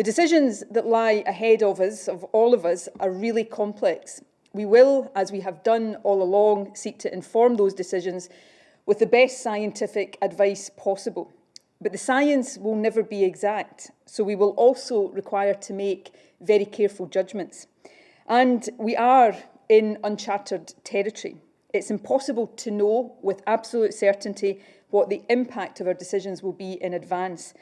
The decisions that lie ahead of us, of all of us, are really complex. We will, as we have done all along, seek to inform those decisions with the best scientific advice possible. But the science will never be exact, so we will also require to make very careful judgments. And we are in uncharted territory. It's impossible to know with absolute certainty what the impact of our decisions will be in advance.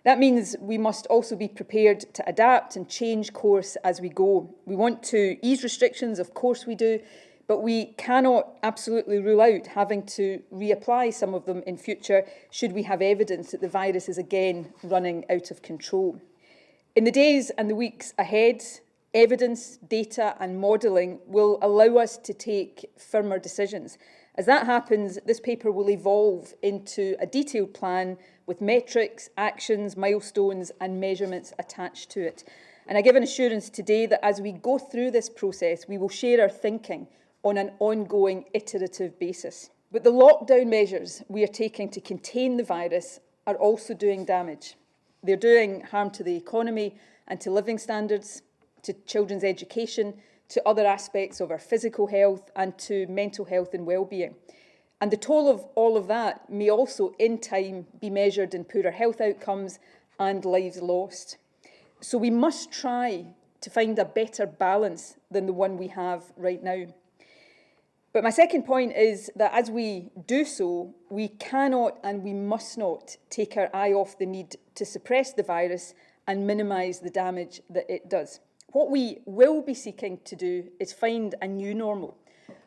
That means we must also be prepared to adapt and change course as we go. We want to ease restrictions, of course we do, but we cannot absolutely rule out having to reapply some of them in future should we have evidence that the virus is again running out of control. In the days and the weeks ahead, evidence, data and modelling will allow us to take firmer decisions. As that happens, this paper will evolve into a detailed plan with metrics, actions, milestones and measurements attached to it. And I give an assurance today that as we go through this process, we will share our thinking on an ongoing iterative basis. But the lockdown measures we are taking to contain the virus are also doing damage. They're doing harm to the economy and to living standards, to children's education, to other aspects of our physical health and to mental health and well-being. And the toll of all of that may also, in time, be measured in poorer health outcomes and lives lost. So we must try to find a better balance than the one we have right now. But my second point is that as we do so, we cannot and we must not take our eye off the need to suppress the virus and minimise the damage that it does. What we will be seeking to do is find a new normal,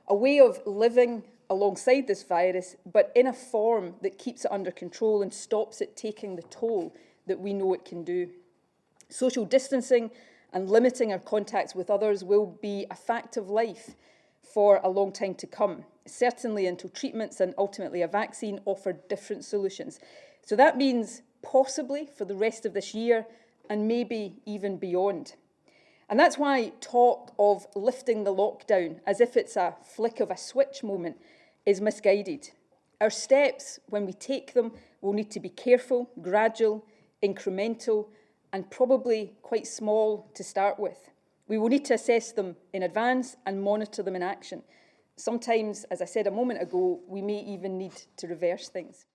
a way of living alongside this virus, but in a form that keeps it under control and stops it taking the toll that we know it can do. Social distancing and limiting our contacts with others will be a fact of life for a long time to come, certainly until treatments and ultimately a vaccine offer different solutions. So that means possibly for the rest of this year and maybe even beyond. And that's why talk of lifting the lockdown as if it's a flick of a switch moment is misguided. Our steps, when we take them, will need to be careful, gradual, incremental, and probably quite small to start with. We will need to assess them in advance and monitor them in action. Sometimes, as I said a moment ago, we may even need to reverse things.